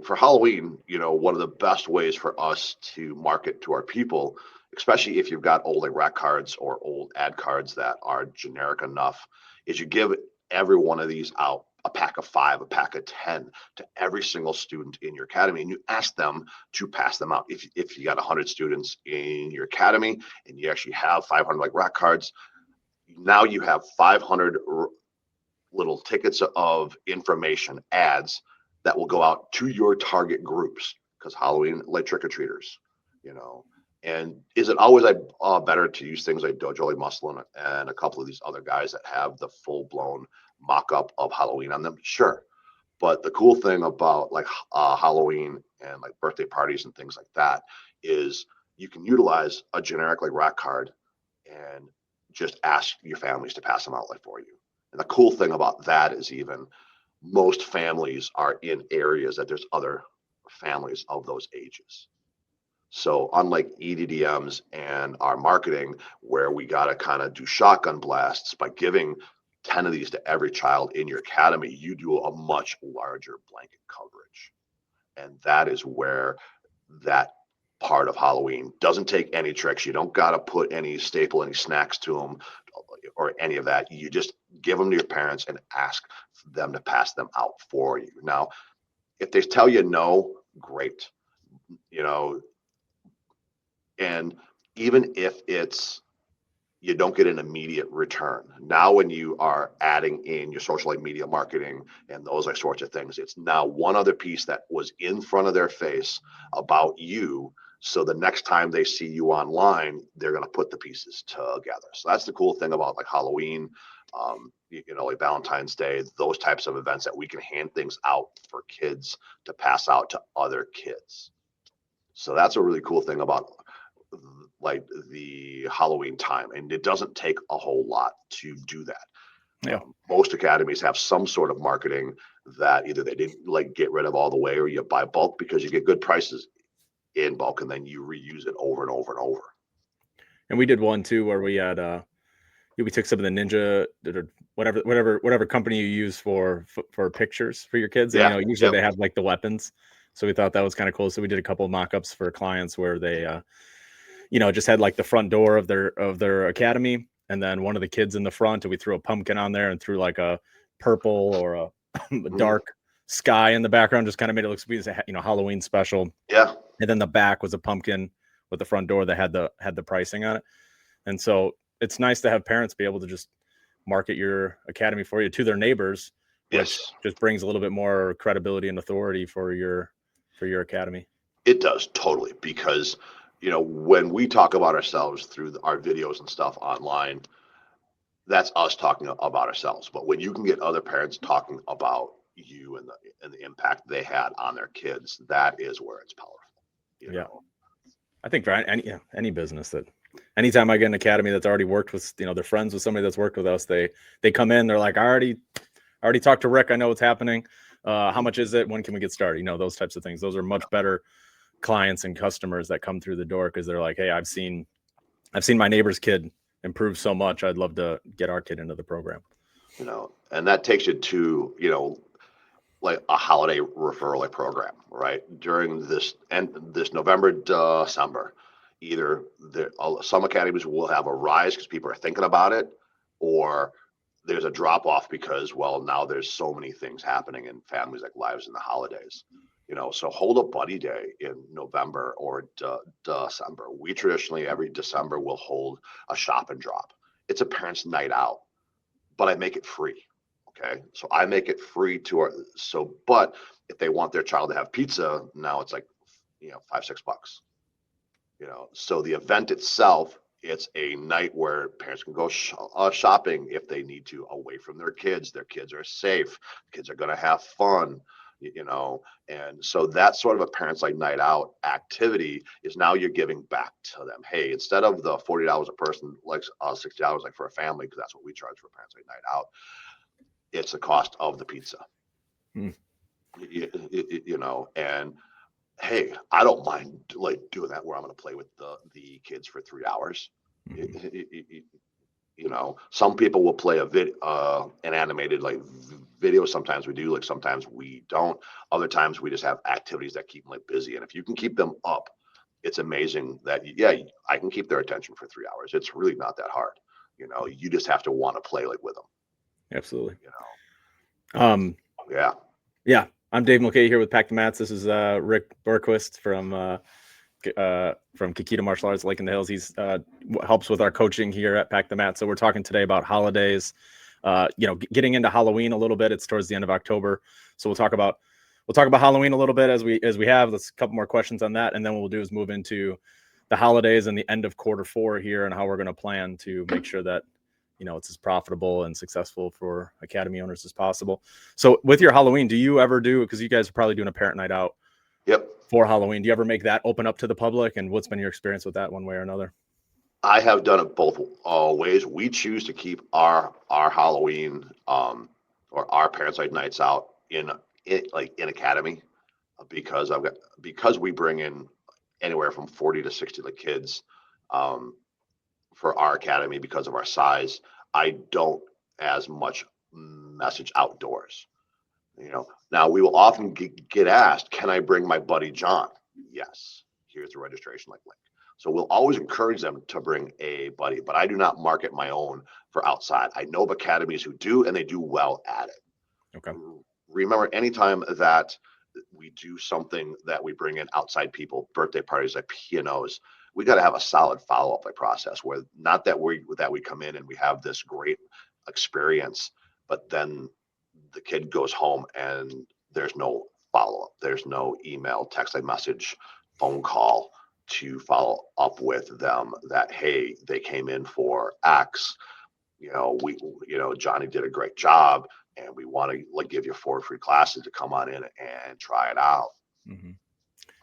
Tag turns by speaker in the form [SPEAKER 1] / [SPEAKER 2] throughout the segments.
[SPEAKER 1] For Halloween, one of the best ways for us to market to our people, especially if you've got old like rack cards or old ad cards that are generic enough, is you give every one of these out, a pack of 5, a pack of 10, to every single student in your academy, and you ask them to pass them out. If you got 100 students in your academy and you actually have 500 like rack cards, now you have 500 little tickets of information ads that will go out to your target groups, because Halloween, like trick-or-treaters, you know. And is it always better to use things like Dojo Lee Muslin and a couple of these other guys that have the full-blown mock-up of Halloween on them? Sure. But the cool thing about like Halloween and like birthday parties and things like that is you can utilize a generic like rack card and just ask your families to pass them out like for you. And the cool thing about that is even most families are in areas that there's other families of those ages. So unlike EDDMs and our marketing, where we got to kind of do shotgun blasts by giving 10 of these to every child in your academy, you do a much larger blanket coverage. And that is where that part of Halloween doesn't take any tricks. You don't got to put any snacks to them or any of that. You just give them to your parents and ask them to pass them out for you. Now, if they tell you no, great. You know, and even if you don't get an immediate return. Now, when you are adding in your social media marketing and those like sorts of things, it's now one other piece that was in front of their face about you. So the next time they see you online, they're going to put the pieces together. So that's the cool thing about like Halloween, like Valentine's Day, those types of events that we can hand things out for kids to pass out to other kids. So that's a really cool thing about like the Halloween time, and it doesn't take a whole lot to do that.
[SPEAKER 2] Yeah.
[SPEAKER 1] Most academies have some sort of marketing that either they didn't like get rid of all the way, or you buy bulk because you get good prices in bulk, and then you reuse it over and over and over.
[SPEAKER 2] And we did one too where we had we took some of the Ninja or whatever company you use for pictures for your kids, and
[SPEAKER 1] Yeah.
[SPEAKER 2] usually they have like the weapons. So we thought that was kind of cool. So we did a couple of mock-ups for clients where they just had like the front door of their academy, and then one of the kids in the front, and we threw a pumpkin on there and threw like a purple or a dark sky in the background, just kind of made it look sweet as a Halloween special.
[SPEAKER 1] Yeah.
[SPEAKER 2] And then the back was a pumpkin with the front door that had the pricing on it. And so it's nice to have parents be able to just market your academy for you to their neighbors, which just brings a little bit more credibility and authority for your academy.
[SPEAKER 1] It does, totally, because when we talk about ourselves through our videos and stuff online, that's us talking about ourselves. But when you can get other parents talking about you and the impact they had on their kids, that is where it's powerful.
[SPEAKER 2] I think for any business, that anytime I get an academy that's already worked with, they're friends with somebody that's worked with us, they come in, they're like, I already talked to Rick. I know what's happening. How much is it? When can we get started? Those types of things. Those are much better clients and customers that come through the door, because they're like, hey, I've seen my neighbor's kid improve so much. I'd love to get our kid into the program.
[SPEAKER 1] And that takes you to, like a holiday referral program, right? During this November, December, either some academies will have a rise because people are thinking about it, or there's a drop off because, well, now there's so many things happening in families like lives in the holidays. So hold a buddy day in November or December. We traditionally every December will hold a shop and drop. It's a parents' night out, but I make it free. Okay, so I make it free but if they want their child to have pizza, now it's like $5-6. So the event itself, it's a night where parents can go shopping if they need to, away from their kids. Their kids are safe. Kids are going to have fun. And so that sort of a parents like night out activity is now you're giving back to them. Hey, instead of the $40 a person, like $60 like for a family, because that's what we charge for parents like night out, it's the cost of the pizza. And hey, I don't mind like doing that where I'm going to play with the kids for 3 hours. Some people will play an animated like video. Sometimes we do, like sometimes we don't. Other times we just have activities that keep them like busy. And if you can keep them up, it's amazing that, yeah, I can keep their attention for 3 hours. It's really not that hard. You just have to want to play like with them.
[SPEAKER 2] Absolutely.
[SPEAKER 1] Yeah.
[SPEAKER 2] Yeah. I'm Dave Mulcahy here with Pack the Mats. This is Rick Berquist from Kikita Martial Arts, Lake in the Hills. He's helps with our coaching here at Pack the Mats. So we're talking today about holidays, getting into Halloween a little bit. It's towards the end of October. So we'll talk about Halloween a little bit as we have. Let's a couple more questions on that. And then what we'll do is move into the holidays and the end of Q4 here and how we're going to plan to make sure that, it's as profitable and successful for academy owners as possible. So with your Halloween, do you ever because you guys are probably doing a parent night out for Halloween, do you ever make that open up to the public? And what's been your experience with that one way or another?
[SPEAKER 1] I have done it both ways. We choose to keep our Halloween or our parents' nights out in academy because we bring in anywhere from 40 to 60 kids for our academy because of our size. I don't as much message outdoors. Now we will often get asked, can I bring my buddy John? Yes. Here's the registration link. So we'll always encourage them to bring a buddy, but I do not market my own for outside. I know of academies who do, and they do well at it.
[SPEAKER 2] Okay.
[SPEAKER 1] Remember, anytime that we do something that we bring in outside people, birthday parties like P&Os, we got to have a solid follow-up process where not that we come in and we have this great experience, but then the kid goes home and there's no follow-up. There's no email, text message, phone call to follow up with them that, hey, they came in for X, Johnny did a great job and we want to give you 4 free classes to come on in and try it out.
[SPEAKER 2] Mm-hmm.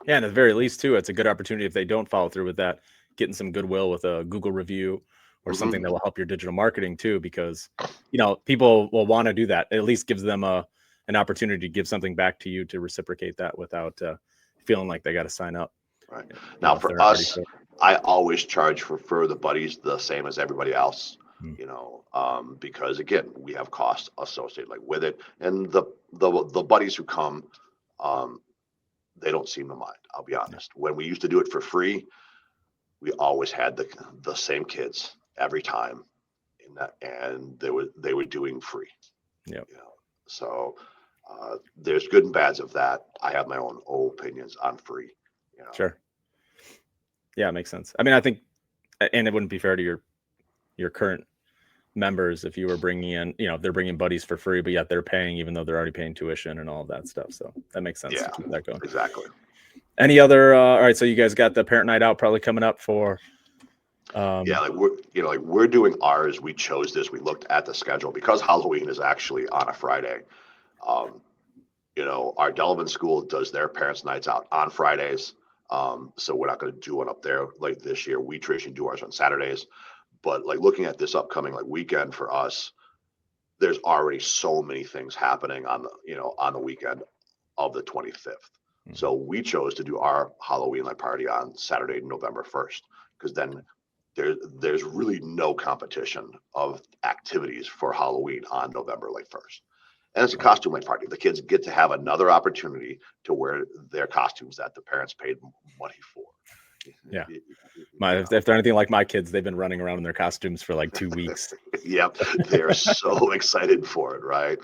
[SPEAKER 2] Yeah, and at the very least too, it's a good opportunity if they don't follow through with that, getting some goodwill with a Google review or something that will help your digital marketing too, because people will want to do that. It at least gives them an opportunity to give something back to you to reciprocate that without feeling like they got to sign up.
[SPEAKER 1] Right. Now for us, I always charge for the buddies the same as everybody else. Because again, we have costs associated with it, and the buddies who come, they don't seem to mind. I'll be honest. When we used to do it for free, we always had the same kids every time, and they were doing free.
[SPEAKER 2] Yeah.
[SPEAKER 1] So there's good and bads of that. I have my own opinions on free.
[SPEAKER 2] Sure. Yeah, it makes sense. I mean, I think, and it wouldn't be fair to your current members if you were bringing in, they're bringing buddies for free, but yet they're paying even though they're already paying tuition and all of that stuff. So that makes sense to keep that going.
[SPEAKER 1] Exactly.
[SPEAKER 2] Any other? All right. So you guys got the parent night out probably coming up for.
[SPEAKER 1] We're doing ours. We chose this. We looked at the schedule because Halloween is actually on a Friday. Our Delavan school does their parents' nights out on Fridays. So we're not going to do one up there like this year. We traditionally do ours on Saturdays. But looking at this upcoming weekend for us, there's already so many things happening on the weekend of the 25th. Mm-hmm. So we chose to do our Halloween party on Saturday, November 1st, because then there's really no competition of activities for Halloween on November 1st. And it's a costume party. The kids get to have another opportunity to wear their costumes that the parents paid money for.
[SPEAKER 2] Yeah. If they're anything like my kids, they've been running around in their costumes for 2 weeks.
[SPEAKER 1] Yep. They're so excited for it, right?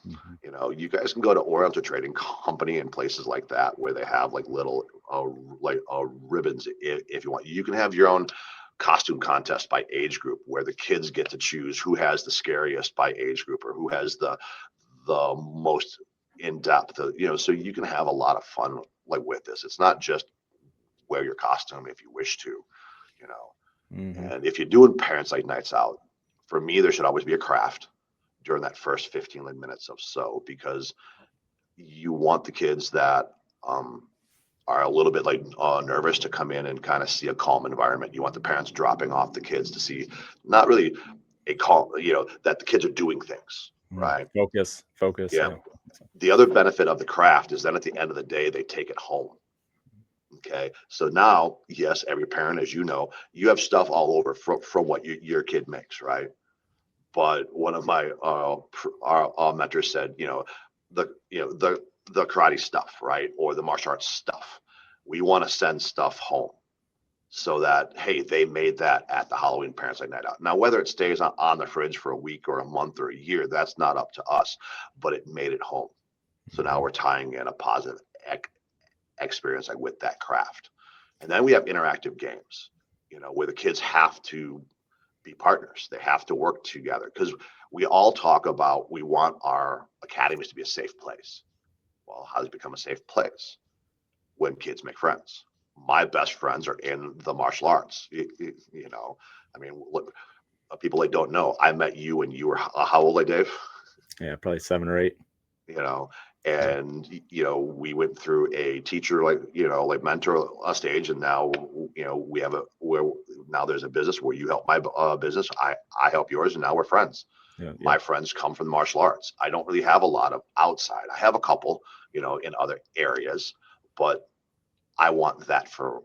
[SPEAKER 1] Mm-hmm. You guys can go to Oriental Trading Company and places like that where they have little ribbons if you want. You can have your own costume contest by age group where the kids get to choose who has the scariest by age group or who has the most in-depth, so you can have a lot of fun with this. It's not just wear your costume if you wish to, Mm-hmm. And if you're doing parents' nights out, for me, there should always be a craft during that first 15 minutes or so, because you want the kids that are a little bit nervous to come in and kind of see a calm environment. You want the parents dropping off the kids to see not really a calm, that the kids are doing things, right?
[SPEAKER 2] Focus.
[SPEAKER 1] Yeah. The other benefit of the craft is then at the end of the day, they take it home. Okay. So now, yes, every parent, as you know, you have stuff all over from what your kid makes, right? but one of my our mentors said, the karate stuff, right, or the martial arts stuff, we want to send stuff home so that, hey, they made that at the Halloween Parents Night Out. Now, whether it stays on the fridge for a week or a month or a year, that's not up to us, but it made it home. So now we're tying in a positive experience like with that craft. And then we have interactive games, where the kids have to be partners. They have to work together, because we all talk about, we want our academies to be a safe place. Well, how does it become a safe place? When kids make friends. My best friends are in the martial arts. I mean, look, people that don't know, I met you when you were how old, Dave?
[SPEAKER 2] Yeah, probably 7 or 8.
[SPEAKER 1] And we went through a teacher like mentor stage, and now we have now there's a business where you help my business, I help yours, and now we're friends.
[SPEAKER 2] Yeah.
[SPEAKER 1] My friends come from the martial arts. I don't really have a lot of outside. I have a couple, in other areas, but I want that for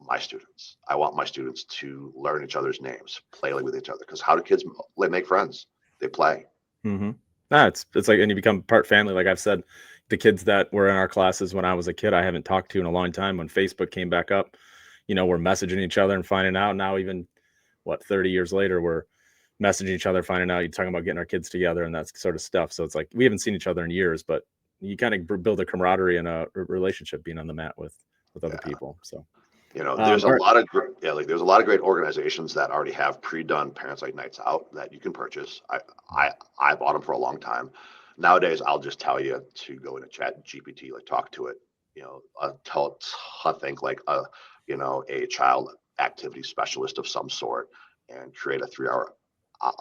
[SPEAKER 1] my students. I want my students to learn each other's names, play with each other. Because how do kids make friends? They play.
[SPEAKER 2] Mm-hmm. It's like, and you become part family. Like I've said, the kids that were in our classes when I was a kid, I haven't talked to in a long time. When Facebook came back up, we're messaging each other and finding out now, even 30 years later, we're messaging each other, finding out, you're talking about getting our kids together and that sort of stuff. So it's like, we haven't seen each other in years, but you kind of build a camaraderie and a relationship being on the mat with other people. So,
[SPEAKER 1] there's a lot of there's a lot of great organizations that already have pre-done Parents Nights Out that you can purchase. I bought them for a long time. Nowadays, I'll just tell you to go into Chat GPT, talk to it, tell it to think like a child activity specialist of some sort, and create a 3-hour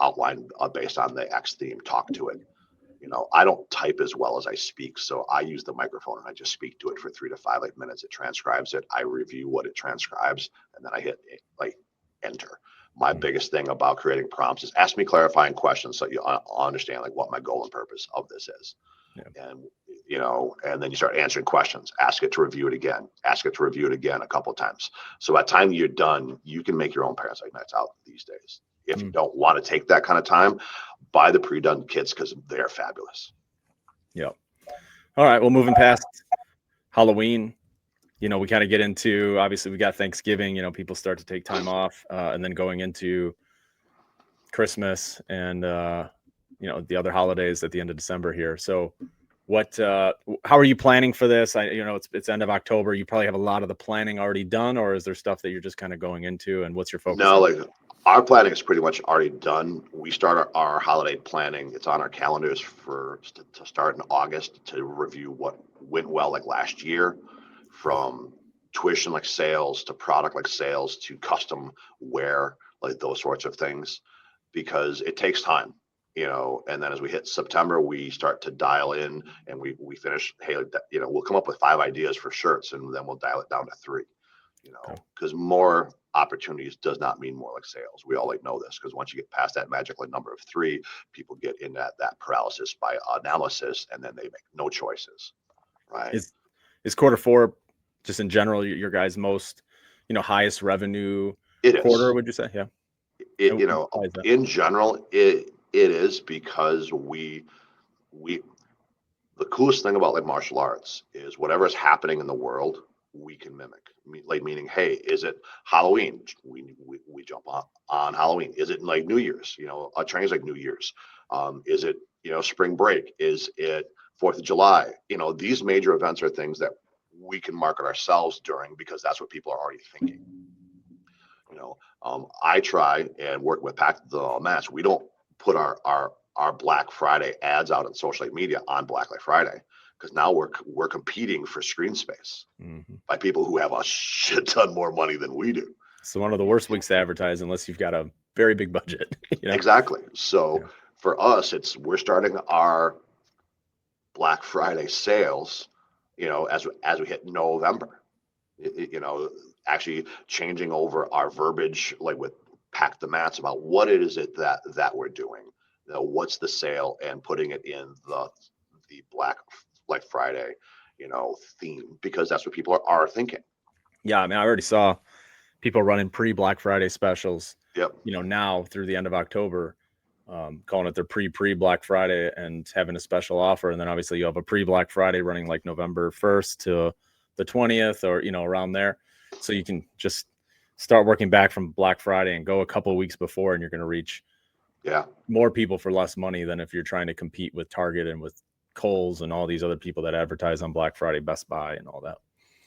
[SPEAKER 1] outline based on the X theme. Talk to it. I don't type as well as I speak, so I use the microphone and I just speak to it for 3 to 5 minutes. It transcribes it. I review what it transcribes, and then I hit enter. My biggest thing about creating prompts is ask me clarifying questions so you understand what my goal and purpose of this is. Yeah. And then you start answering questions. Ask it to review it again. Ask it to review it again a couple of times. So by the time you're done, you can make your own Parents Nights Out these days. If you don't want to take that kind of time, buy the pre-done kits because they're fabulous.
[SPEAKER 2] Yep. All right. Well, moving past Halloween, we kind of get into, obviously we got Thanksgiving, people start to take time off, and then going into Christmas and, the other holidays at the end of December here. So how are you planning for this? It's end of October. You probably have a lot of the planning already done, or is there stuff that you're just kind of going into, and what's your focus?
[SPEAKER 1] No, our planning is pretty much already done. We start our holiday planning. It's on our calendars to start in August to review what went well last year, from tuition sales to product sales to custom wear, those sorts of things, because it takes time. And then as we hit September, we start to dial in, and we finish, hey, we'll come up with 5 ideas for shirts, and then we'll dial it down to 3, because more opportunities does not mean more sales. We all know this, because once you get past that magical number of 3, people get in that paralysis by analysis, and then they make no choices. Right.
[SPEAKER 2] Is quarter 4 just in general your guys' most, highest revenue quarter, would you say? Yeah.
[SPEAKER 1] In general, it is, because the coolest thing about martial arts is whatever is happening in the world, we can mimic. Meaning, hey, is it Halloween? We jump on Halloween. Is it New Year's? A training's New Year's. Is it spring break? Is it 4th of July? These major events are things that we can market ourselves during, because that's what people are already thinking. I try and work with Pack the Match. We don't put our Black Friday ads out on social media on Black Friday, because now we're competing for screen space by people who have a shit ton more money than we do.
[SPEAKER 2] So one of the worst weeks to advertise unless you've got a very big budget.
[SPEAKER 1] Exactly. So for us, we're starting our Black Friday sales, as we hit November. Actually changing over our verbiage, with Pack the Mats, about what it is that we're doing. What's the sale, and putting it in the Black Friday, theme, because that's what people are thinking.
[SPEAKER 2] Yeah, I already saw people running pre-Black Friday specials.
[SPEAKER 1] Yep.
[SPEAKER 2] Now through the end of October, calling it their pre Black Friday and having a special offer. And then obviously you have a pre Black Friday running like November 1st to the 20th, or, around there. So you can just start working back from Black Friday and go a couple of weeks before, and you're going to reach more people for less money than if you're trying to compete with Target and with Kohl's and all these other people that advertise on Black Friday, Best Buy and all that.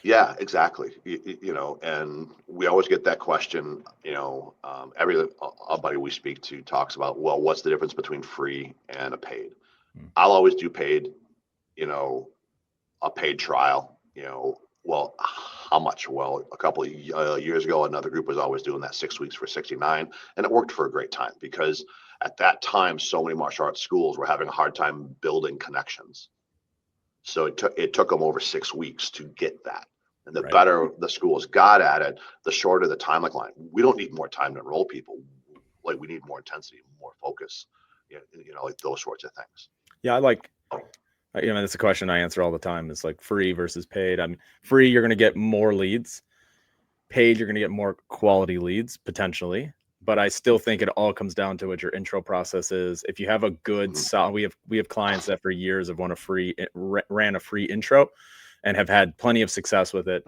[SPEAKER 1] Yeah, exactly. And we always get that question, everybody we speak to talks about, well, what's the difference between free and a paid? I'll always do paid, a paid trial, well, how much? Well, a couple of years ago, another group was always doing that 6 weeks for $69, and it worked for a great time because at that time, so many martial arts schools were having a hard time building connections. So it took them over 6 weeks to get that. And the better the schools got at it, the shorter the timeline. We don't need more time to enroll people. Like, we need more intensity, more focus, like those sorts of things.
[SPEAKER 2] Yeah, that's a question I answer all the time. It's like free versus paid. I mean, free, you're going to get more leads. Paid, you're going to get more quality leads potentially. But I still think it all comes down to what your intro process is. If you have a good, we have clients that for years have ran a free intro and have had plenty of success with it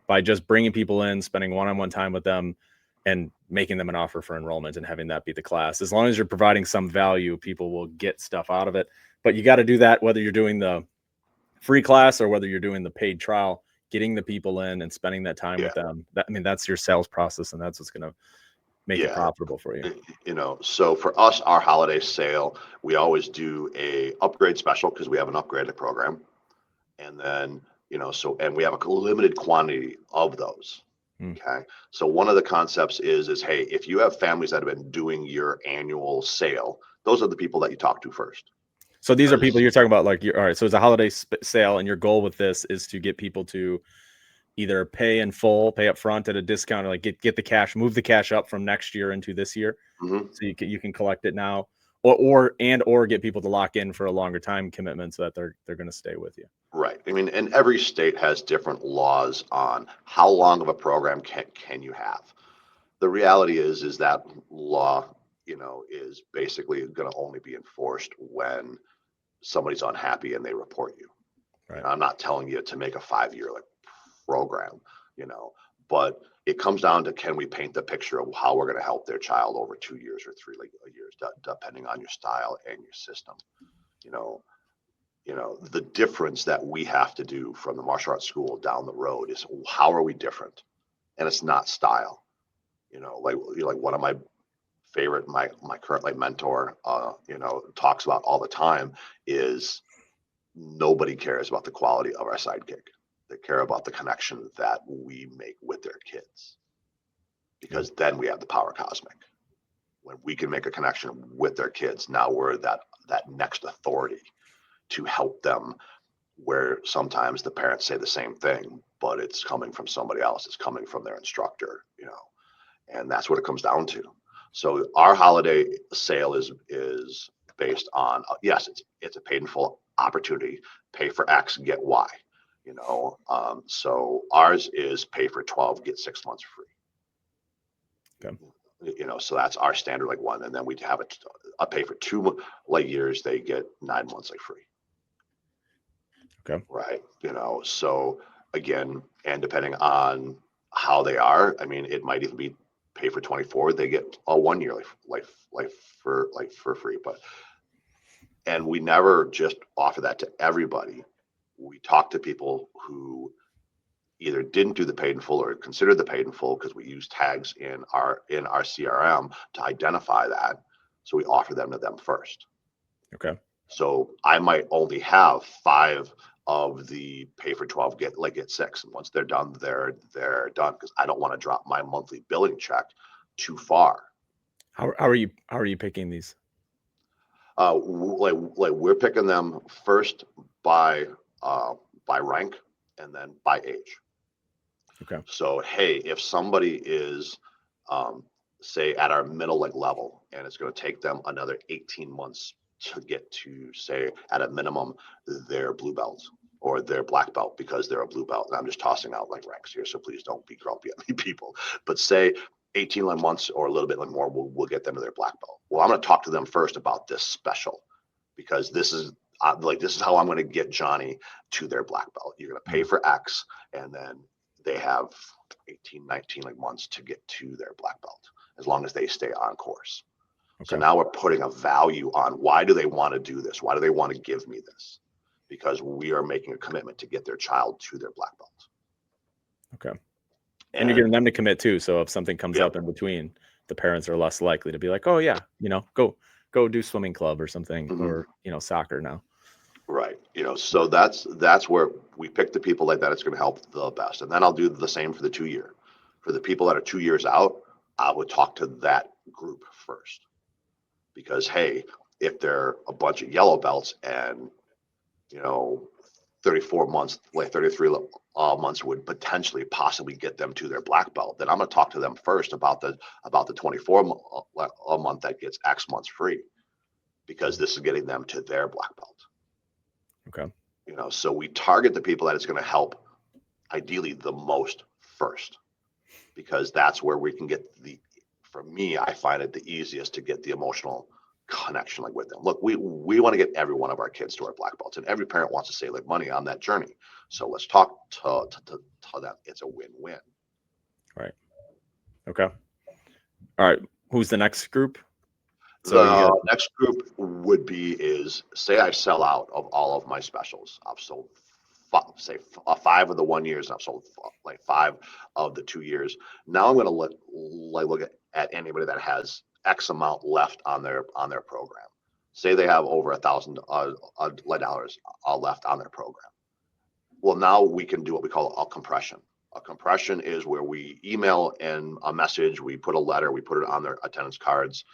[SPEAKER 2] by just bringing people in, spending one-on-one time with them, and making them an offer for enrollment and having that be the class. As long as you're providing some value, people will get stuff out of it. But you got to do that whether you're doing the free class or whether you're doing the paid trial, getting the people in and spending that time with them. That's your sales process, and that's what's going to make it profitable for you.
[SPEAKER 1] So for us, our holiday sale, we always do a upgrade special because we have an upgraded program. And then, and we have a limited quantity of those. Okay. So one of the concepts is, hey, if you have families that have been doing your annual sale, those are the people that you talk to first.
[SPEAKER 2] So these are people you're talking about, all right. So it's a holiday sale, and your goal with this is to get people to either pay in full, pay up front at a discount, or like get the cash, move the cash up from next year into this year. So you can collect it now, or get people to lock in for a longer time commitment so that they're going to stay with you.
[SPEAKER 1] Right. I mean, and every state has different laws on how long of a program can you have. The reality is that law, is basically going to only be enforced when somebody's unhappy and they report you. Right. I'm not telling you to make a 5-year program, but it comes down to, can we paint the picture of how we're going to help their child over 2 years or 3 years, depending on your style and your system. The difference that we have to do from the martial arts school down the road is, how are we different? And it's not style. Like one of my favorite, my current mentor, talks about all the time is, nobody cares about the quality of our sidekick. They care about the connection that we make with their kids, because then we have the power cosmic. When we can make a connection with their kids, now we're that next authority to help them, where sometimes the parents say the same thing, but it's coming from somebody else. It's coming from their instructor, and that's what it comes down to. So our holiday sale is based on, yes, it's a paid in full opportunity. Pay for X, get Y. So ours is pay for 12, get 6 months free.
[SPEAKER 2] Okay.
[SPEAKER 1] So that's our standard one, and then we have a pay for 2 years. They get 9 months free.
[SPEAKER 2] Okay.
[SPEAKER 1] Right. So again, and depending on how they are, I mean, it might even be pay for 24. They get a 1 year life for free. And we never just offer that to everybody. We talk to people who either didn't do the paid in full or considered the paid in full, because we use tags in our CRM to identify that. So we offer them to them first.
[SPEAKER 2] Okay.
[SPEAKER 1] So I might only have 5 of the pay for 12, get 6. And once they're done, they're done, because I don't want to drop my monthly billing check too far.
[SPEAKER 2] How are you picking these?
[SPEAKER 1] We're picking them first by rank and then by age.
[SPEAKER 2] Okay.
[SPEAKER 1] So, hey, if somebody is, say, at our middle level, and it's going to take them another 18 months to get to, say, at a minimum, their blue belt or their black belt, because they're a blue belt. And I'm just tossing out ranks here, so please don't be grumpy at me, people. But say 18 months or a little bit more, we'll get them to their black belt. Well, I'm going to talk to them first about this special, because this is this is how I'm going to get Johnny to their black belt. You're going to pay for X, and then they have 18, 19 months to get to their black belt, as long as they stay on course. So now we're putting a value on, why do they want to do this? Why do they want to give me this? Because we are making a commitment to get their child to their black belt.
[SPEAKER 2] Okay. And you're getting them to commit too. So if something comes up in between, the parents are less likely to be like, oh yeah, go do swimming club or something, or, soccer now.
[SPEAKER 1] Right. So that's where we pick the people like that. It's going to help the best. And then I'll do the same for the 2 year. For the people that are 2 years out, I would talk to that group first, because, hey, if they're a bunch of yellow belts and, 34 months, 33 months would potentially possibly get them to their black belt, then I'm going to talk to them first about the 24 month that gets X months free, because this is getting them to their black belt.
[SPEAKER 2] Okay.
[SPEAKER 1] So we target the people that it's going to help ideally the most first, because that's where we can get for me, I find it the easiest to get the emotional connection with them. Look, we want to get every one of our kids to our black belts, and every parent wants to save money on that journey. So let's talk to them. It's a win-win.
[SPEAKER 2] Right. Okay. All right. Who's the next group?
[SPEAKER 1] So the next group would be say I sell out of all of my specials. I've sold five of the 1 years, and I've sold 5 of the 2 years. Now I'm going to look at anybody that has X amount left on their program. Say they have over $1,000 left on their program. Well, now we can do what we call a compression. A compression is where we email in a message, we put a letter, we put it on their attendance cards,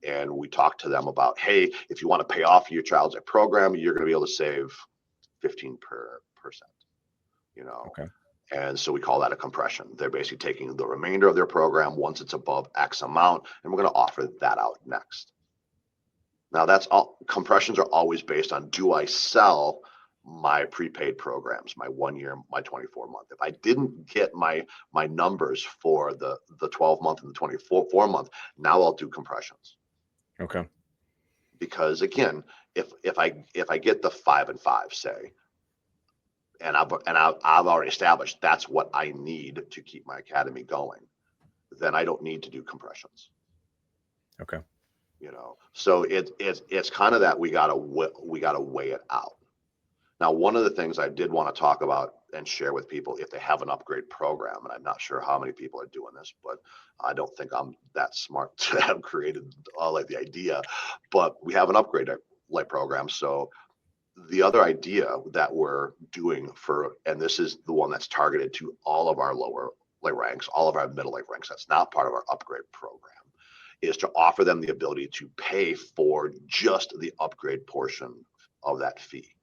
[SPEAKER 1] and we talk to them about, hey, if you want to pay off your child's program, you're going to be able to save 15%.
[SPEAKER 2] Okay.
[SPEAKER 1] And so we call that a compression. They're basically taking the remainder of their program once it's above X amount, and we're going to offer that out next. Now, that's all. Compressions are always based on, do I sell my prepaid programs, my 1 year, my 24 month? If I didn't get my numbers for the 12 month and the 24 month, now I'll do compressions.
[SPEAKER 2] Okay.
[SPEAKER 1] Because again, if I get the 5 and 5, say, and I've already established that's what I need to keep my academy going, then I don't need to do compressions.
[SPEAKER 2] Okay.
[SPEAKER 1] So it's kind of that we gotta weigh it out. Now, one of the things I did want to talk about and share with people, if they have an upgrade program, and I'm not sure how many people are doing this, but I don't think I'm that smart to have created the idea, but we have an upgrade program. So the other idea that we're doing and this is the one that's targeted to all of our lower ranks, all of our middle ranks, that's not part of our upgrade program, is to offer them the ability to pay for just the upgrade portion of that fee.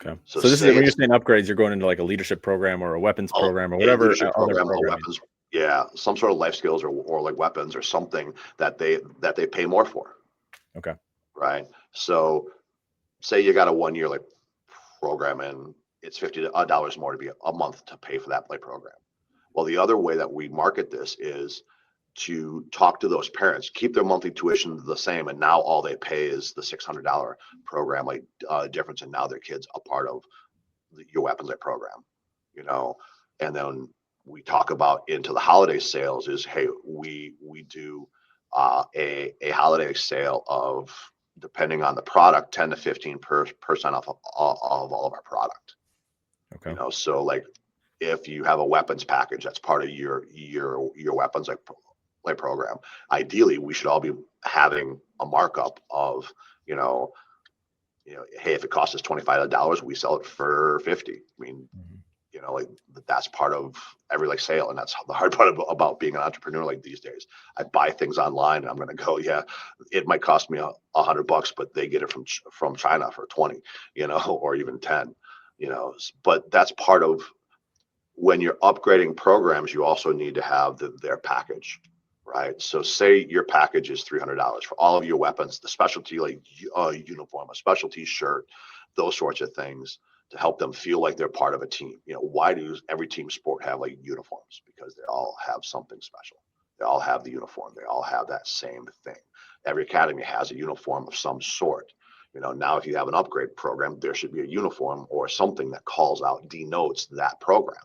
[SPEAKER 2] Okay. So this is when you're saying upgrades, you're going into like a leadership program or a weapons program or whatever.
[SPEAKER 1] Leadership program, or weapons. Yeah, some sort of life skills or like weapons or something that they pay more for.
[SPEAKER 2] Okay.
[SPEAKER 1] Right. So say you got a 1 year program, and it's $50 more to be a month to pay for that program. Well, the other way that we market this is to talk to those parents, keep their monthly tuition the same, and now all they pay is the $600 program difference, and now their kids a part of your weapons program, and then we talk about into the holiday sales is, hey, we do a holiday sale of, depending on the product, 10 to 15% off of all of our product.
[SPEAKER 2] Okay.
[SPEAKER 1] So if you have a weapons package that's part of your weapons program, ideally we should all be having a markup of, hey, if it costs us $25, we sell it for $50. I mean, that's part of every sale, and that's the hard part about being an entrepreneur these days. I buy things online, and I'm going to go, yeah, it might cost me $100, but they get it from China for 20, or even 10, but that's part of when you're upgrading programs. You also need to have their package, right? So say your package is $300 for all of your weapons, the specialty uniform, a specialty shirt, those sorts of things, to help them feel like they're part of a team. Why does every team sport have uniforms? Because they all have something special. They all have the uniform. They all have that same thing. Every academy has a uniform of some sort. Now if you have an upgrade program, there should be a uniform or something that calls out, denotes that program,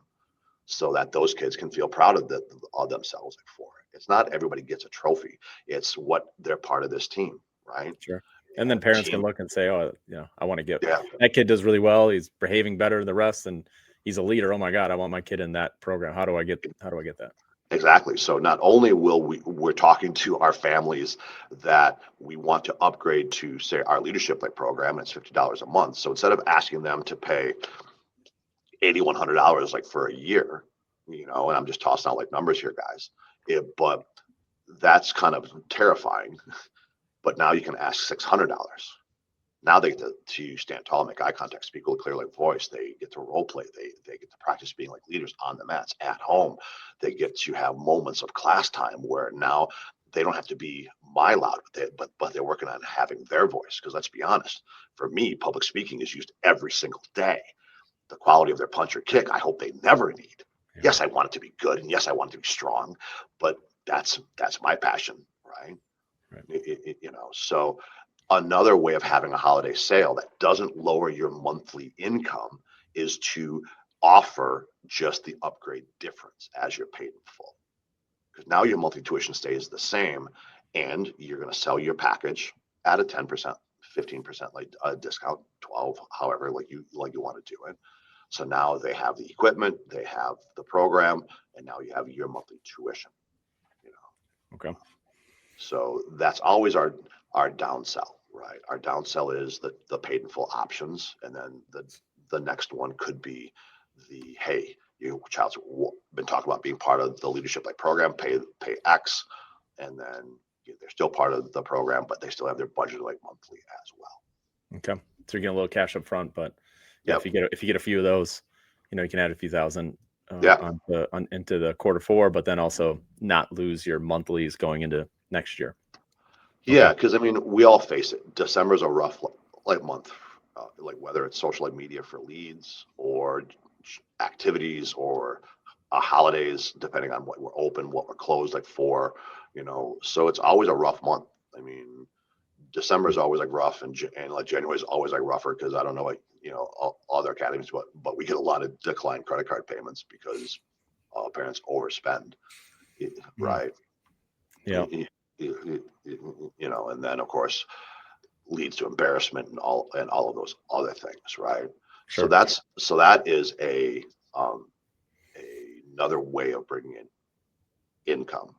[SPEAKER 1] so that those kids can feel proud of themselves for it. It's not everybody gets a trophy. It's what they're part of this team, right?
[SPEAKER 2] Sure. And then
[SPEAKER 1] And
[SPEAKER 2] parents can
[SPEAKER 1] team,
[SPEAKER 2] look and say, oh, I want to get
[SPEAKER 1] yeah,
[SPEAKER 2] that kid does really well. He's behaving better than the rest, and he's a leader. Oh my God, I want my kid in that program. How do I get that?
[SPEAKER 1] exactly. So not only we're talking to our families that we want to upgrade to, say, our leadership like program, and it's $50 a month. So instead of asking them to pay $8,100 like for a year, and I'm just tossing out like numbers here, guys. But that's kind of terrifying. But now you can ask $600. Now they get to stand tall, make eye contact, speak with a clear like voice. They get to role play. They get to practice being like leaders on the mats at home. They get to have moments of class time where now they don't have to be my loud, but they're working on having their voice. Because let's be honest, for me, public speaking is used every single day. The quality of their punch or kick, I hope they never need.
[SPEAKER 2] Yeah.
[SPEAKER 1] Yes, I want it to be good, and yes, I want it to be strong, but that's my passion, right? So another way of having a holiday sale that doesn't lower your monthly income is to offer just the upgrade difference as you're paid in full. Because now your monthly tuition stays the same, and you're going to sell your package at a 10%, 15% like a discount, 12, however like you want to do it. So now they have the equipment, they have the program, and now you have your monthly tuition.
[SPEAKER 2] Okay.
[SPEAKER 1] So that's always our downsell, right? Our downsell is the paid in full options, and then the next one could be the, hey, your child's been talking about being part of the leadership like program, pay X, and then they're still part of the program, but they still have their budget like monthly as well.
[SPEAKER 2] Okay, so you're getting a little cash up front, but
[SPEAKER 1] Yep.
[SPEAKER 2] if you get a few of those, you can add a few thousand
[SPEAKER 1] Yeah.
[SPEAKER 2] into the quarter 4, but then also not lose your monthlies going into next year.
[SPEAKER 1] Yeah, because I mean, we all face it. December's a rough like month, like whether it's social media for leads or activities or holidays, depending on what we're open, what we're closed like for, So it's always a rough month. I mean, December is always like rough, and like January is always like rougher because I don't know, like all other academies, but we get a lot of declined credit card payments because parents overspend, right?
[SPEAKER 2] Yeah.
[SPEAKER 1] And then of course leads to embarrassment and all of those other things, right?
[SPEAKER 2] Sure.
[SPEAKER 1] So that is another way of bringing in income.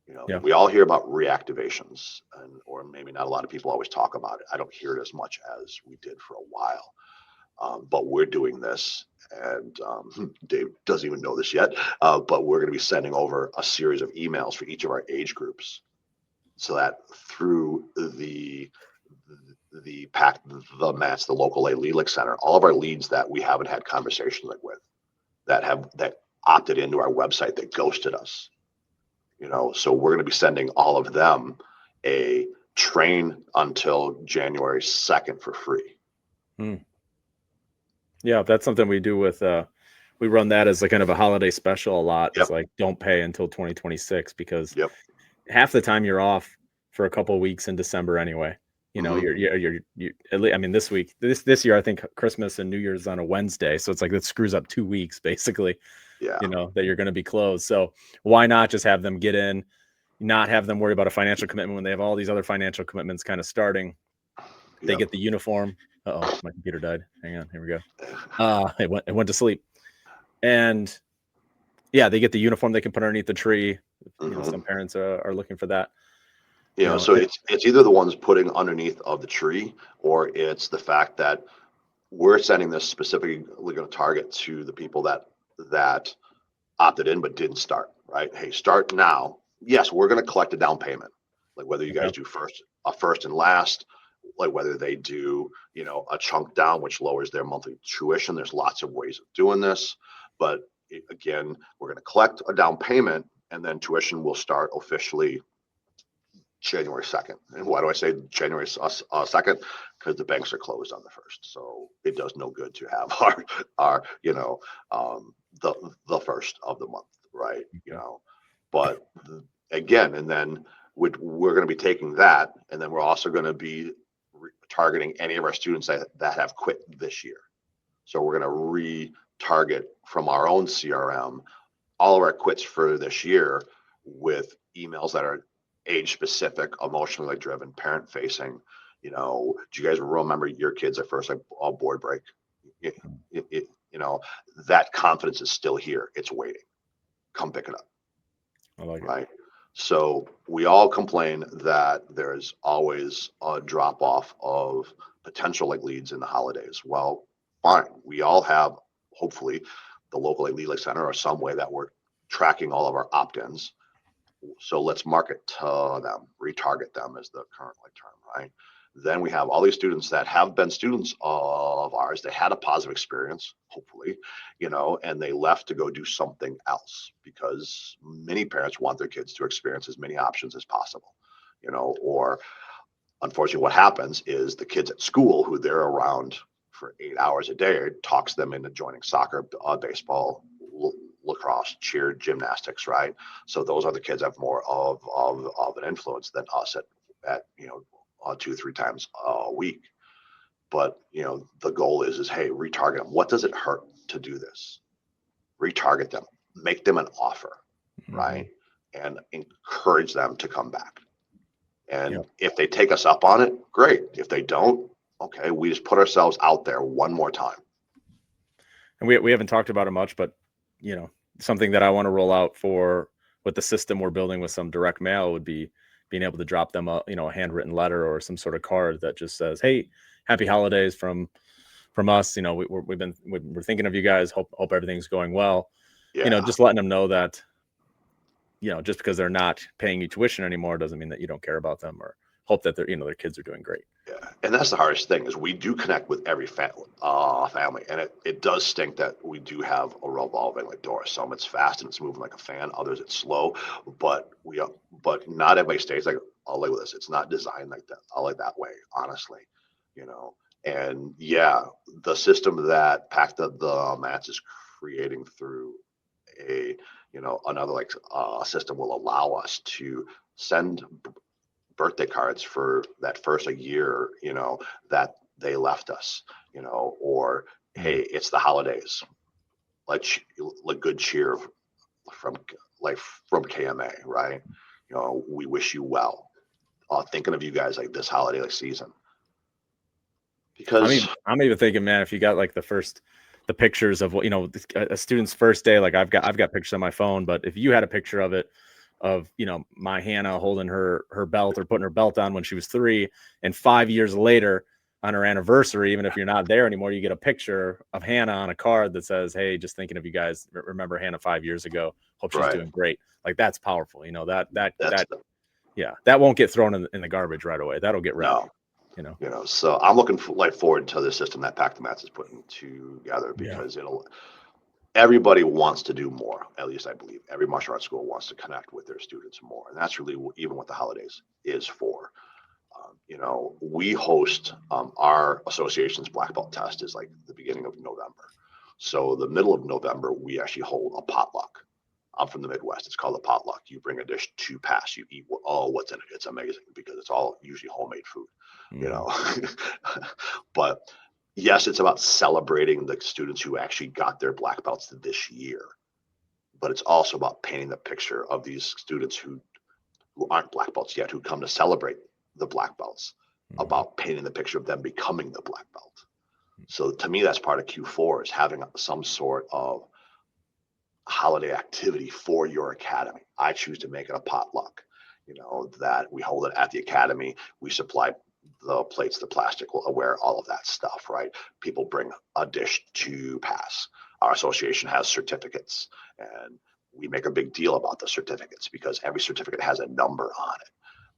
[SPEAKER 2] Yeah.
[SPEAKER 1] We all hear about reactivations, or maybe not a lot of people always talk about it. I don't hear it as much as we did for a while. But we're doing this, and Dave doesn't even know this yet, but we're going to be sending over a series of emails for each of our age groups, so that through the pack, the mats, the local aid lead center, all of our leads that we haven't had conversations with, that opted into our website, that ghosted us, so we're going to be sending all of them a train until January 2nd for free.
[SPEAKER 2] Yeah, that's something we do with we run that as a kind of a holiday special a lot.
[SPEAKER 1] Yep.
[SPEAKER 2] It's like, don't pay until 2026, because
[SPEAKER 1] Yep.
[SPEAKER 2] half the time you're off for a couple of weeks in December anyway. You're I mean, this year I think Christmas and New Year's on a Wednesday, so it's like that screws up 2 weeks basically.
[SPEAKER 1] Yeah.
[SPEAKER 2] That you're going to be closed. So why not just have them get in, not have them worry about a financial commitment when they have all these other financial commitments kind of starting. They
[SPEAKER 1] Yep.
[SPEAKER 2] get the uniform. Uh-oh, my computer died. Hang on, here we go. It went to sleep. And yeah, they get the uniform they can put underneath the tree. Some parents are looking for that.
[SPEAKER 1] So it's either the ones putting underneath of the tree, or it's the fact that we're sending this specifically going to target to the people that opted in but didn't start, right? Hey, start now. Yes, we're going to collect a down payment, like whether you guys do first and last, like whether they do, a chunk down, which lowers their monthly tuition. There's lots of ways of doing this, but again, we're going to collect a down payment, and then tuition will start officially January 2nd. And why do I say January 2nd? Because the banks are closed on the 1st. So it does no good to have our the first of the month, right? But again, and then we're going to be taking that, and then we're also going to be targeting any of our students that have quit this year. So we're going to re-target from our own CRM all of our quits for this year with emails that are age specific, emotionally driven, parent facing. Do you guys remember your kids at first, like board break? That confidence is still here. It's waiting. Come pick it up.
[SPEAKER 2] I like it.
[SPEAKER 1] Right. So we all complain that there's always a drop off of potential like leads in the holidays. Well, fine. We all have, hopefully, the local lead center or some way that we're tracking all of our opt-ins. So let's market to them, retarget them is the current term, right? Then we have all these students that have been students of ours. They had a positive experience, hopefully, and they left to go do something else because many parents want their kids to experience as many options as possible, or unfortunately what happens is the kids at school who they're around for 8 hours a day talks them into joining soccer, baseball, lacrosse, cheer, gymnastics, right? So those are the kids that have more of an influence than us at 2-3 times a week. But the goal is hey, retarget them. What does it hurt to do this? Retarget them, make them an offer, right? And encourage them to come back. And if they take us up on it, great. If they don't, okay, we just put ourselves out there one more time.
[SPEAKER 2] And we haven't talked about it much, but something that I want to roll out for with the system we're building with some direct mail would be being able to drop them a handwritten letter or some sort of card that just says, hey, happy holidays from us. We're thinking of you guys. Hope everything's going well.
[SPEAKER 1] Yeah.
[SPEAKER 2] Just letting them know that, just because they're not paying you tuition anymore doesn't mean that you don't care about them or hope that their kids are doing great.
[SPEAKER 1] Yeah. And that's the hardest thing is we do connect with every family. And it does stink that we do have a revolving door. Some it's fast and it's moving like a fan. Others it's slow, but not everybody stays like this. It's not designed like that. That way, honestly, and the system that Pack the Mats is creating through another system will allow us to send birthday cards for that first year, that they left us, or hey, it's the holidays. Let's good cheer from KMA, right? We wish you well. Thinking of you guys this holiday season. Because
[SPEAKER 2] I'm even thinking, man, if you got the pictures of what a student's first day, I've got pictures on my phone, but if you had a picture of it of my Hannah holding her belt or putting her belt on when she was 3, and 5 years later on her anniversary, even if you're not there anymore, you get a picture of Hannah on a card that says, hey, just thinking of you guys, remember Hannah 5 years ago, hope she's doing great. That's powerful. That won't get thrown in the garbage right away. That'll get read.
[SPEAKER 1] So I'm looking forward to the system that Pack the Mats is putting together because everybody wants to do more. At least I believe every martial arts school wants to connect with their students more, and that's really even what the holidays is for. We host our association's black belt test is the beginning of November. So the middle of November, we actually hold a potluck. I'm from the Midwest. It's called a potluck. You bring a dish to pass. You eat what's in it. It's amazing because it's all usually homemade food, But yes, it's about celebrating the students who actually got their black belts this year. But it's also about painting the picture of these students who aren't black belts yet, who come to celebrate the black belts, about painting the picture of them becoming the black belt. So to me, that's part of Q4 is having some sort of holiday activity for your academy. I choose to make it a potluck, that we hold it at the academy. We supply the plates, the plasticware, all of that stuff, right? People bring a dish to pass. Our association has certificates, and we make a big deal about the certificates because every certificate has a number on it.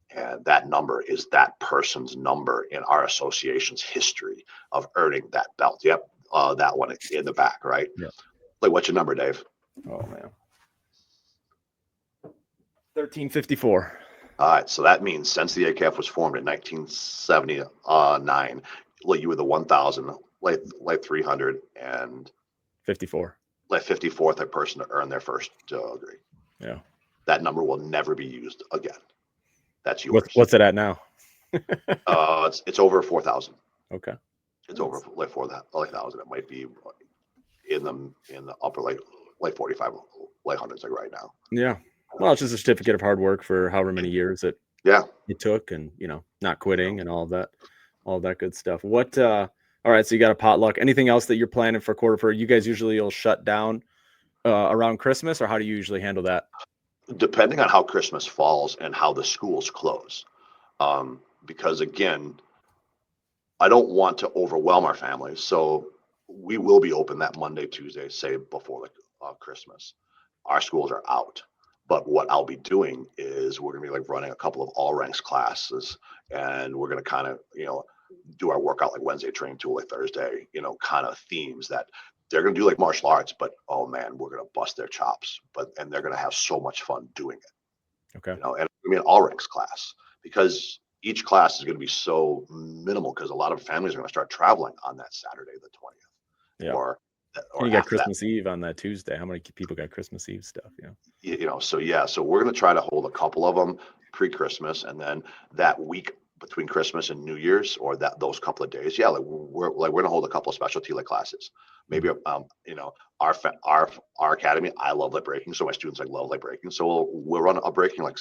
[SPEAKER 1] And that number is that person's number in our association's history of earning that belt. Yep, that one in the back, right?
[SPEAKER 2] Yeah.
[SPEAKER 1] What's your number, Dave?
[SPEAKER 2] Oh, man. 1354.
[SPEAKER 1] All right, so that means since the AKF was formed in 1979, you were the 1,000, 300 and
[SPEAKER 2] 54.
[SPEAKER 1] 54th person to earn their first degree.
[SPEAKER 2] Yeah.
[SPEAKER 1] that number will never be used again. That's yours.
[SPEAKER 2] What's it at now?
[SPEAKER 1] It's over 4,000.
[SPEAKER 2] Okay.
[SPEAKER 1] It's over like 4,000. It might be in the upper like 45 like hundreds like right now.
[SPEAKER 2] Yeah. Well, it's just a certificate of hard work for however many years it took, and not quitting and all that good stuff. What all right, so you got a potluck. Anything else that you're planning for quarter four? You guys usually will shut down around Christmas, or how do you usually handle that?
[SPEAKER 1] Depending on how Christmas falls and how the schools close. Because again, I don't want to overwhelm our families. So we will be open that Monday, Tuesday, say before Christmas. Our schools are out. But what I'll be doing is we're going to be like running a couple of all ranks classes, and we're going to kind of, do our workout like Wednesday, training tool like Thursday, kind of themes that they're going to do like martial arts, but oh man, we're going to bust their chops, and they're going to have so much fun doing it.
[SPEAKER 2] Okay.
[SPEAKER 1] And I mean, all ranks class, because each class is going to be so minimal, because a lot of families are going to start traveling on that Saturday, the 20th.
[SPEAKER 2] Yeah.
[SPEAKER 1] Or
[SPEAKER 2] you got Christmas Eve on that Tuesday. How many people got Christmas Eve stuff?
[SPEAKER 1] So we're going to try to hold a couple of them pre-Christmas, and then that week between Christmas and New Year's, or those couple of days, we're going to hold a couple of specialty like classes. Maybe our academy, I love light breaking, so my students love light breaking. So we'll run a breaking like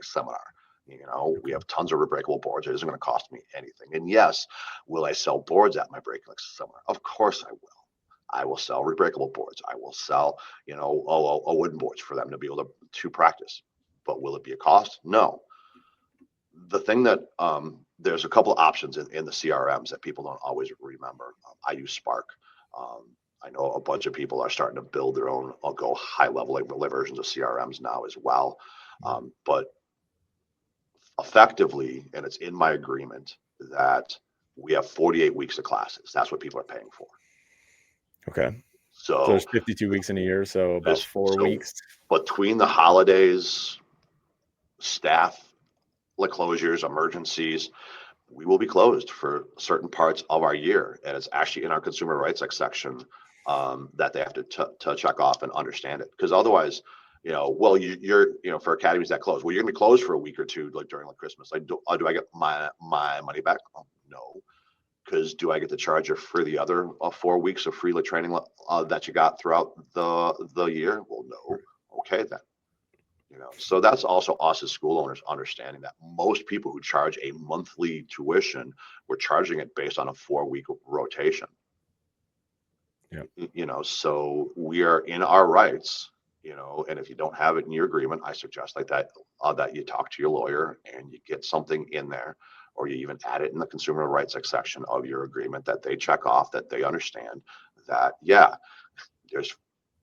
[SPEAKER 1] seminar. We have tons of rebreakable boards. It isn't going to cost me anything. And yes, will I sell boards at my breaking like seminar? Of course I will. I will sell rebreakable boards. I will sell, wooden boards for them to be able to practice. But will it be a cost? No. The thing that there's a couple of options in the CRMs that people don't always remember. I use Spark. I know a bunch of people are starting to build their own, go high level versions of CRMs now as well. But effectively, and it's in my agreement, that we have 48 weeks of classes. That's what people are paying for.
[SPEAKER 2] Okay.
[SPEAKER 1] So
[SPEAKER 2] there's 52 weeks in a year, so about 4 weeks.
[SPEAKER 1] Between the holidays, staff closures, emergencies, we will be closed for certain parts of our year. And it's actually in our consumer rights section that they have to check off and understand it. Because otherwise, you're for academies that close, you're gonna be closed for a week or two, like during Christmas. Do I get my money back? No. Because do I get to charge you for the other 4 weeks of free training that you got throughout the year? Well, no. Okay, then. So that's also us as school owners understanding that most people who charge a monthly tuition, we're charging it based on a 4-week rotation.
[SPEAKER 2] Yeah.
[SPEAKER 1] So we are in our rights. And if you don't have it in your agreement, I suggest that you talk to your lawyer and you get something in there, or you even add it in the consumer rights section of your agreement that they check off, that they understand that,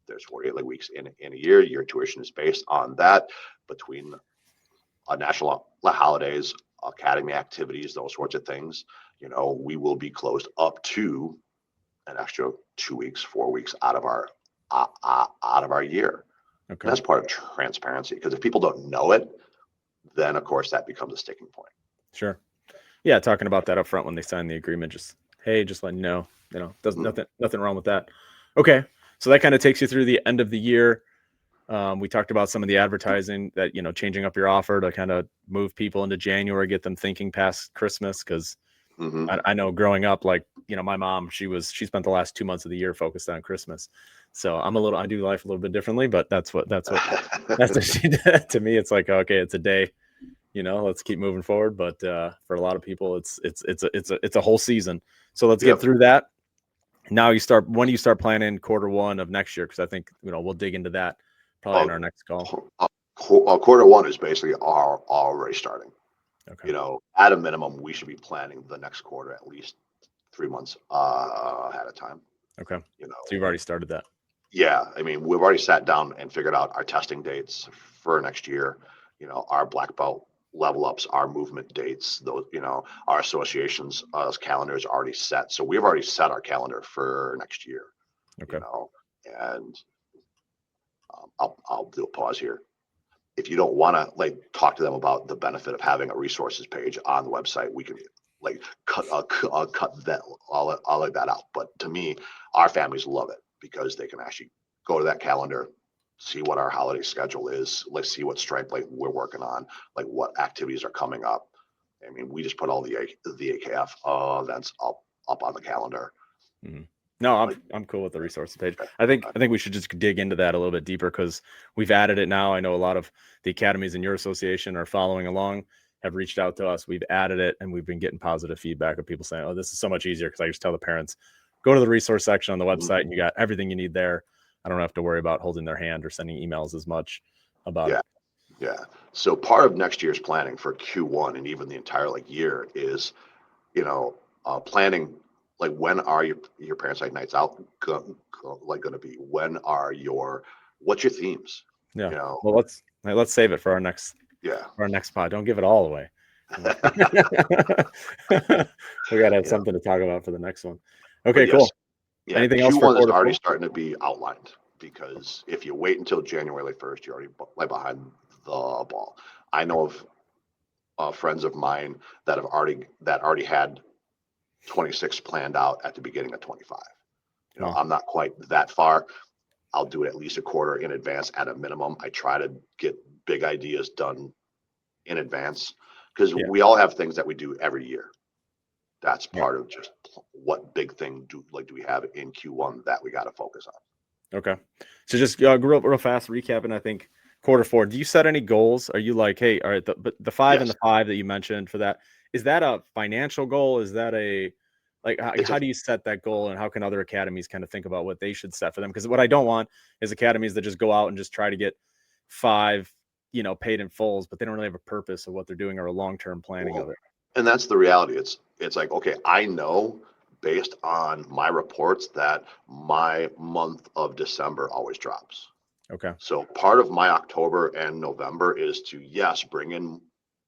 [SPEAKER 1] there's 48 weeks in a year. Your tuition is based on that. Between national holidays, academy activities, those sorts of things, we will be closed up to an extra 2 weeks, 4 weeks out of our year. Okay. And that's part of transparency, because if people don't know it, then of course that becomes a sticking point.
[SPEAKER 2] Sure. Yeah, talking about that up front when they sign the agreement, just letting you know, nothing wrong with that. Okay, so that kind of takes you through the end of the year. We talked about some of the advertising that, changing up your offer to kind of move people into January, get them thinking past Christmas, because I know growing up, my mom, she spent the last 2 months of the year focused on Christmas. So I do life a little bit differently, but that's what she did. To me, it's like, okay, it's a day, let's keep moving forward. But for a lot of people, it's a whole season. So let's get through that. Now when do you start planning quarter one of next year? Because I think, we'll dig into that probably in our next call.
[SPEAKER 1] Quarter one is basically already starting. Okay. At a minimum, we should be planning the next quarter at least 3 months ahead of time.
[SPEAKER 2] Okay. So you've already started that.
[SPEAKER 1] Yeah. I mean, we've already sat down and figured out our testing dates for next year, our black belt level ups, our movement dates, those, our associations, calendars already set. So we've already set our calendar for next year. Okay. And I'll do a pause here. If you don't want to talk to them about the benefit of having a resources page on the website, we can cut that all of that out. But to me, our families love it, because they can actually go to that calendar, see what our holiday schedule is. Let's see what stripe like we're working on, like what activities are coming up. I mean, we just put all the AKF events up on the calendar.
[SPEAKER 2] Mhm. No,
[SPEAKER 1] Like,
[SPEAKER 2] I'm cool with the resources page.
[SPEAKER 1] okay,
[SPEAKER 2] I think we should just dig into that a little bit deeper because we've added it now. I know a lot of the academies in your association are following along, have reached out to us. We've added it, and we've been getting positive feedback of people saying, "Oh, this is so much easier," because I just tell the parents, go to the resource section on the website, and you got everything you need there. I don't have to worry about holding their hand or sending emails as much about
[SPEAKER 1] yeah,
[SPEAKER 2] it.
[SPEAKER 1] yeah. So part of next year's planning for Q1 and even the entire like year is, planning, like when are your parents' like nights out like going to be? What's your themes?
[SPEAKER 2] Yeah.
[SPEAKER 1] You know,
[SPEAKER 2] Well, let's save it for
[SPEAKER 1] yeah,
[SPEAKER 2] our next pod. Don't give it all away. We gotta have
[SPEAKER 1] yeah.
[SPEAKER 2] something to talk about for the next one.
[SPEAKER 1] But
[SPEAKER 2] Okay,
[SPEAKER 1] yes,
[SPEAKER 2] cool.
[SPEAKER 1] yeah,
[SPEAKER 2] Anything else for
[SPEAKER 1] Q1 is
[SPEAKER 2] quarter
[SPEAKER 1] already
[SPEAKER 2] four?
[SPEAKER 1] starting to be outlined because if you wait until January like 1st, you're already like behind the ball. I know of friends of mine that already had 26 planned out at the beginning of 25.
[SPEAKER 2] Wow.
[SPEAKER 1] I'm not quite that far. I'll do it at least a quarter in advance at a minimum. I try to get big ideas done in advance because
[SPEAKER 2] Yeah.
[SPEAKER 1] we all have things that we do every year. That's
[SPEAKER 2] Right.
[SPEAKER 1] part of just what big thing do we have in Q1 that we got to focus on.
[SPEAKER 2] Okay. So just real fast recapping. I think quarter four. Do you set any goals? Are you like, hey, all right, the 5 and
[SPEAKER 1] Yes,
[SPEAKER 2] the 5 that you mentioned for that, is that a financial goal? Is that a like
[SPEAKER 1] it's a
[SPEAKER 2] how do you set that goal, and how can other academies kind of think about what they should set for them? Because what I don't want is academies that just go out and just try to get 5, paid in fulls, but they don't really have a purpose of what they're doing or a long-term planning of
[SPEAKER 1] well,
[SPEAKER 2] it.
[SPEAKER 1] and that's the reality. It's like, okay, I know based on my reports that my month of December always drops.
[SPEAKER 2] Okay.
[SPEAKER 1] So part of my October and November is to, yes, bring in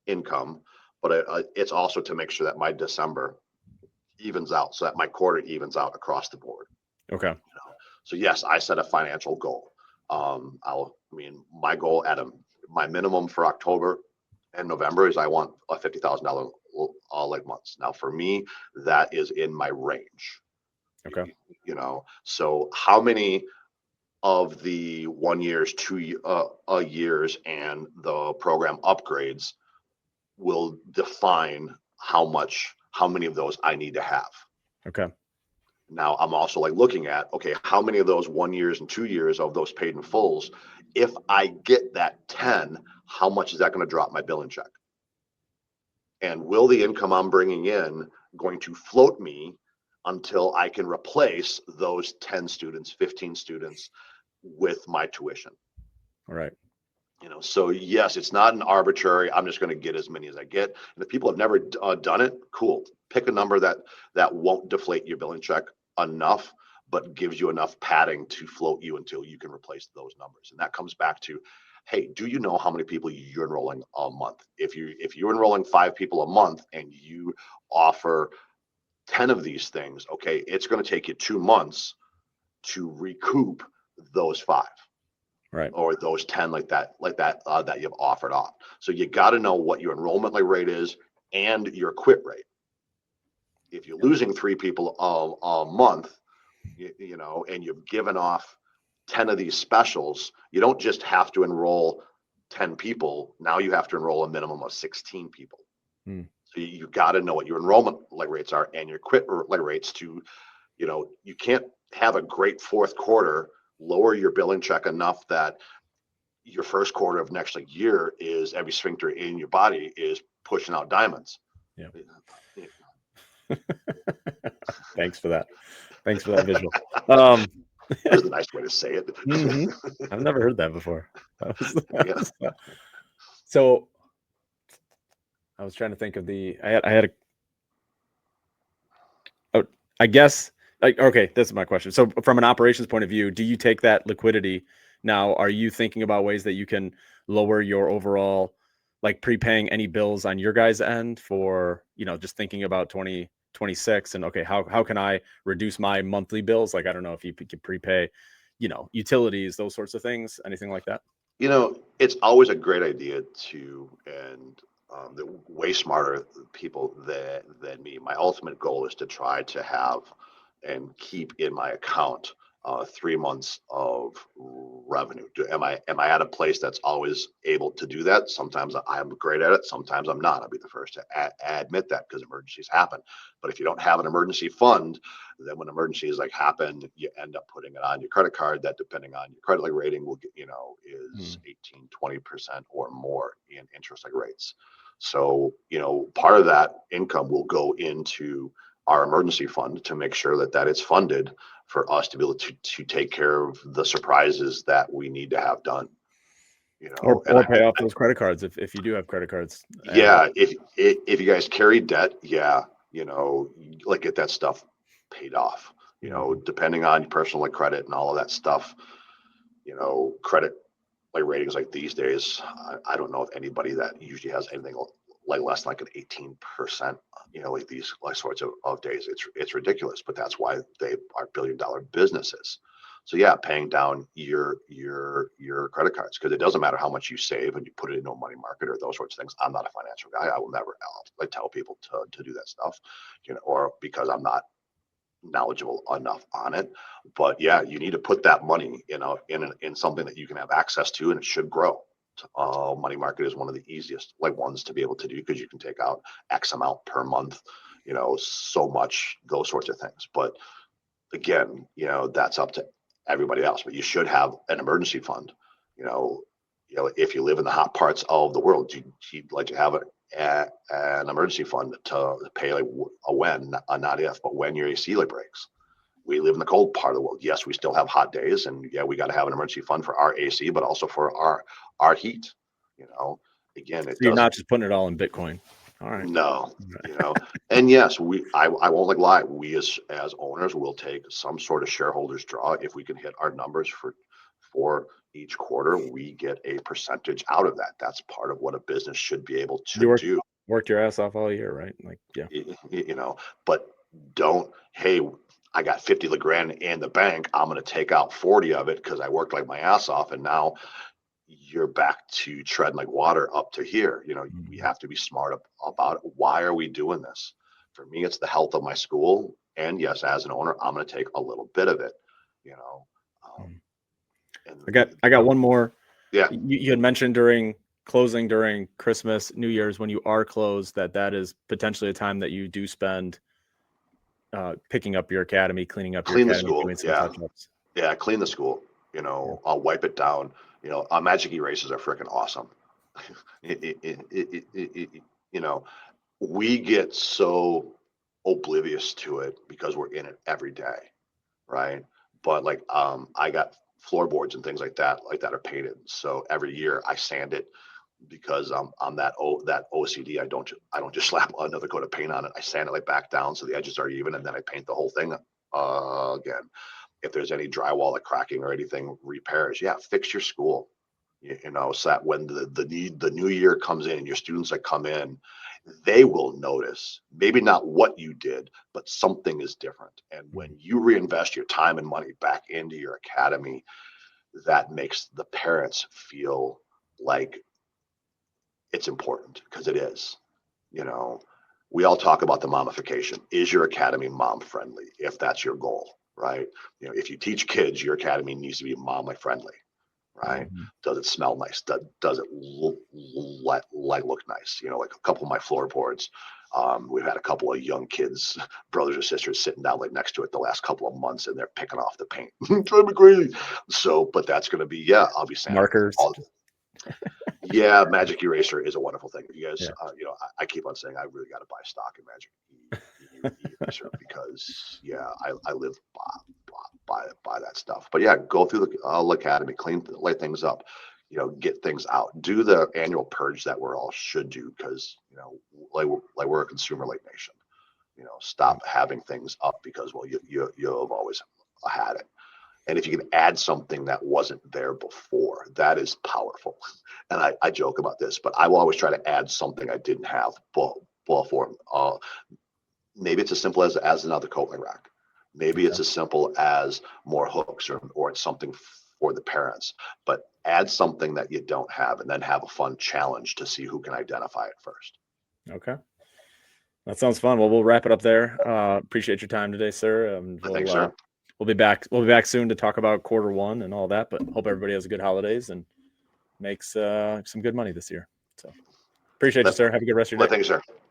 [SPEAKER 1] income, but it's also to make sure that my December evens out, so that my quarter evens out across the board.
[SPEAKER 2] Okay.
[SPEAKER 1] So yes, I set a financial goal. My goal my minimum for October and November is I want a $50,000 like months. Now for me, that is in my range.
[SPEAKER 2] Okay.
[SPEAKER 1] So how many of the 1 years, 2 years, and the program upgrades will define how many of those I need to have.
[SPEAKER 2] Okay.
[SPEAKER 1] Now I'm also like looking at, okay, how many of those 1 years and 2 years of those paid in fulls, if I get that 10, how much is that going to drop my billing check? And will the income I'm bringing in going to float me until I can replace those 10 students, 15 students with my tuition?
[SPEAKER 2] All right.
[SPEAKER 1] So yes, it's not an arbitrary, I'm just going to get as many as I get. And if people have never done it, cool. Pick a number that won't deflate your billing check enough, but gives you enough padding to float you until you can replace those numbers. And that comes back to, hey, do you know how many people you're enrolling a month? If you're enrolling 5 people a month and you offer 10 of these things, okay, it's going to take you 2 months to recoup those 5.
[SPEAKER 2] Right.
[SPEAKER 1] Or those 10 that you've offered off. So you got to know what your enrollment rate is and your quit rate. If you're losing 3 people a month, and you've given off 10 of these specials, you don't just have to enroll 10 people. Now you have to enroll a minimum of 16 people.
[SPEAKER 2] Hmm.
[SPEAKER 1] So you got to know what your enrollment rates are and your quit rates to, you can't have a great fourth quarter, lower your billing check enough that your first quarter of next year is every sphincter in your body is pushing out diamonds.
[SPEAKER 2] Yeah. Thanks for that. Thanks for that visual.
[SPEAKER 1] There's a nice way to say it.
[SPEAKER 2] Mm-hmm. I've never heard that before.
[SPEAKER 1] Yeah.
[SPEAKER 2] So I was trying to think of I guess, like, okay, this is my question. So from an operations point of view, do you take that liquidity now? Are you thinking about ways that you can lower your overall, like prepaying any bills on your guys' end for, just thinking about 2026 and okay, how can I reduce my monthly bills? Like, I don't know if you could prepay, utilities, those sorts of things, anything like that.
[SPEAKER 1] It's always a great idea and the way smarter people than me. My ultimate goal is to try to have and keep in my account 3 months of revenue. Am I at a place that's always able to do that? Sometimes I'm great at it. Sometimes I'm not. I'll be the first to admit that, because emergencies happen. But if you don't have an emergency fund, then when emergencies like happen, you end up putting it on your credit card that, depending on your credit rating, will get, is 18, 20% or more in interest rates. So, part of that income will go into our emergency fund to make sure that it's funded for us to be able to take care of the surprises that we need to have done.
[SPEAKER 2] Or pay off those credit cards if you do have credit cards.
[SPEAKER 1] Yeah, if you guys carry debt, yeah, like get that stuff paid off. Depending on your personal credit and all of that stuff, credit like ratings like these days, I don't know if anybody that usually has anything like less than like an 18%, like these like sorts of days. It's ridiculous, but that's why they are billion-dollar businesses. So yeah, paying down your credit cards, because it doesn't matter how much you save and you put it into a money market or those sorts of things. I'm not a financial guy. I will never like tell people to do that stuff, or because I'm not knowledgeable enough on it. But yeah, you need to put that money in something that you can have access to, and it should grow. Money market is one of the easiest like ones to be able to do, because you can take out X amount per month, so much, those sorts of things. But again, that's up to everybody else. But you should have an emergency fund. If you live in the hot parts of the world, you'd like to have an emergency fund to pay like not if, but when your AC breaks. We live in the cold part of the world. Yes, we still have hot days, and yeah, we got to have an emergency fund for our AC, but also for our heat. Again,
[SPEAKER 2] so you're not just putting it all in Bitcoin. All right.
[SPEAKER 1] No, and yes, I won't like lie. We as owners will take some sort of shareholders draw if we can hit our numbers for each quarter. We get a percentage out of that. That's part of what a business should be able to do.
[SPEAKER 2] Worked your ass off all year, right? Like, yeah.
[SPEAKER 1] But don't, hey, I got 50 grand in the bank, I'm going to take out 40 of it because I worked like my ass off, and now you're back to treading like water up to here. We have to be smart about it. Why are we doing this? For me, it's the health of my school, and yes, as an owner, I'm going to take a little bit of it.
[SPEAKER 2] I got one more.
[SPEAKER 1] Yeah,
[SPEAKER 2] you had mentioned closing during Christmas, New Year's, when you are closed, that is potentially a time that you do spend picking up your academy, cleaning up your academy,
[SPEAKER 1] the school.
[SPEAKER 2] doing some touch-ups.
[SPEAKER 1] Yeah, clean the school. I'll wipe it down. Magic erasers are freaking awesome. We get so oblivious to it because we're in it every day, right? But like, I got floorboards and things like that are painted. So every year I sand it, because I'm that OCD. I don't just slap another coat of paint on it. I sand it like back down so the edges are even, and then I paint the whole thing again. If there's any drywall like cracking or anything, repairs, yeah, fix your school. So that when the new year comes in and your students that come in, they will notice maybe not what you did, but something is different. And when you reinvest your time and money back into your academy, that makes the parents feel like it's important, because it is. We all talk about the momification. Is your academy mom friendly? If that's your goal, right? If you teach kids, your academy needs to be mom friendly, right? Mm-hmm. Does it smell nice? Does it look nice? Like a couple of my floorboards, we've had a couple of young kids, brothers or sisters, sitting down like next to it the last couple of months, and they're picking off the paint. Drive me crazy. So, but that's going to be, I'll be saying
[SPEAKER 2] markers.
[SPEAKER 1] Yeah, Magic Eraser is a wonderful thing. You guys, I keep on saying I really got to buy stock in Magic Eraser because I live by that stuff. But yeah, go through the academy, light things up, get things out, do the annual purge that we're all should do, because like we're a consumer like nation. Stop having things up because you have always had it. And if you can add something that wasn't there before, that is powerful. And I joke about this, but I will always try to add something I didn't have before. Maybe it's as simple as another Coatling rack. Maybe it's as simple as more hooks, or it's something for the parents. But add something that you don't have, and then have a fun challenge to see who can identify it first.
[SPEAKER 2] Okay. That sounds fun. Well, we'll wrap it up there. Appreciate your time today, sir.
[SPEAKER 1] Thanks, sir.
[SPEAKER 2] we'll be back. We'll be back soon to talk about Q1 and all that. But hope everybody has a good holidays and makes some good money this year. So appreciate you, sir. Have a good rest of your
[SPEAKER 1] Well,
[SPEAKER 2] day.
[SPEAKER 1] thank you, sir.